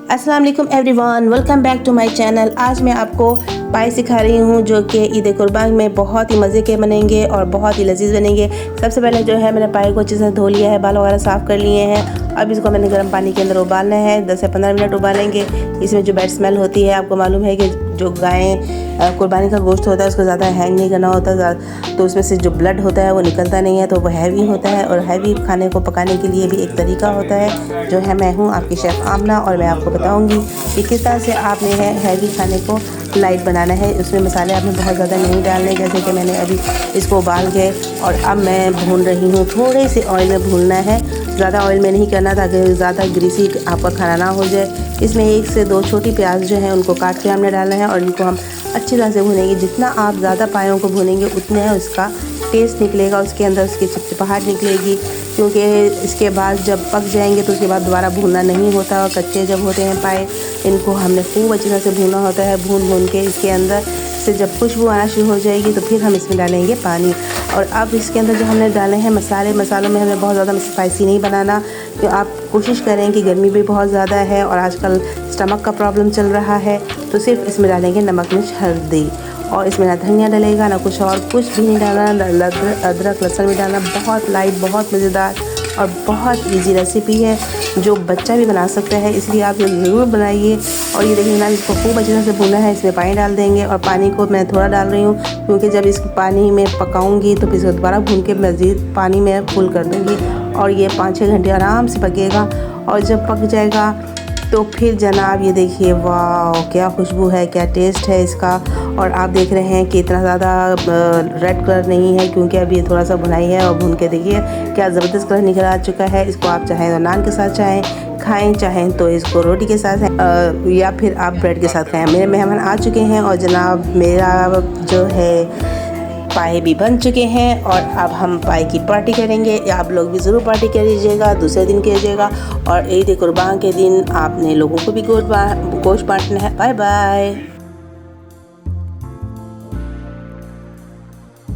अस्सलाम वालेकुम everyone, welcome back to my channel. आज मैं आपको पाए सिखा रही हूँ जो कि ईद कुर्बान में बहुत ही मज़े के बनेंगे और बहुत ही लजीज बनेंगे। सबसे पहले जो है मैंने पाए को अच्छे से धो लिया है, बाल वगैरह साफ़ कर लिए हैं। अब इसको मैंने गर्म पानी के अंदर उबालना है, 10 से 15 मिनट उबालेंगे। इसमें जो बैड स्मेल होती है, आपको मालूम है कि जो गायें कुर्बानी का गोश्त होता है उसको ज़्यादा हैंग नहीं करना होता, तो उसमें से जो ब्लड होता है वो निकलता नहीं है, तो वो हैवी होता है। और हैवी खाने को पकाने के लिए भी एक तरीका होता है जो है, मैं हूँ आपकी शेफ़ आमना और मैं आपको बताऊँगी कि किस तरह से आपने हैवी खाने को लाइट बनाना है। उसमें मसाले आपने बहुत ज़्यादा नहीं डालने, जैसे कि मैंने अभी इसको उबाल के और अब मैं भून रही हूँ। थोड़े से ऑयल में भूनना है, ज़्यादा ऑयल में नहीं करना ताकि ज़्यादा ग्रीसी आपका खाना ना हो जाए। इसमें 1 से 2 छोटी प्याज जो है उनको काट के हमने डालना है और इनको हम अच्छी तरह से भूनेंगे। जितना आप ज़्यादा पायों को भूनेंगे उतना उसका टेस्ट निकलेगा, उसके अंदर उसकी चिपचिपाहट निकलेगी, क्योंकि इसके बाद जब पक जाएंगे तो उसके बाद दोबारा भूनना नहीं होता। और कच्चे जब होते हैं पाए, इनको हमने खूब अच्छी तरह से भूना होता है। भून के इसके अंदर से जब खुशबू आना शुरू हो जाएगी तो फिर हम इसमें डालेंगे पानी। और अब इसके अंदर जो हमने डाले हैं मसालों में हमें बहुत ज़्यादा स्पाइसी नहीं बनाना, तो आप कोशिश करें कि गर्मी भी बहुत ज़्यादा है और आजकल स्टमक का प्रॉब्लम चल रहा है, तो सिर्फ इसमें डालेंगे नमक, मिर्च, हल्दी। और इसमें ना धनिया डलेगा ना कुछ और, कुछ भी नहीं डालना। अदरक लहसुन भी डालना। बहुत लाइट, बहुत मज़ेदार और बहुत इजी रेसिपी है जो बच्चा भी बना सकता है, इसलिए आप ये ज़रूर बनाइए। और ये देखिए ना, इसको खूब अच्छी तरह से भूना है। इसमें पानी डाल देंगे और पानी को मैं थोड़ा डाल रही हूँ क्योंकि जब इस पानी में पकाऊंगी तो फिर इसको दोबारा भून के मज़ीद पानी में फुल कर दूँगी और ये 5-6 घंटे आराम से पकेगा। और जब पक जाएगा तो फिर जनाब ये देखिए, वाह क्या खुशबू है, क्या टेस्ट है इसका। और आप देख रहे हैं कि इतना ज़्यादा रेड कलर नहीं है क्योंकि अभी ये थोड़ा सा भुनाई है। और भून के देखिए क्या ज़बरदस्त कलर निकल आ चुका है। इसको आप चाहें तो नान के साथ खाएं, चाहें तो इसको रोटी के साथ या फिर आप ब्रेड के साथ खाएं। मेरे मेहमान आ चुके हैं और जनाब मेरा जो है पाए भी बन चुके हैं और अब हम पाए की पार्टी करेंगे। आप लोग भी ज़रूर पार्टी कीजिएगा, दूसरे दिन कीजिएगा। और ईद कुर्बान के दिन आपने लोगों को भी गोश्त बांटना है। Bye bye.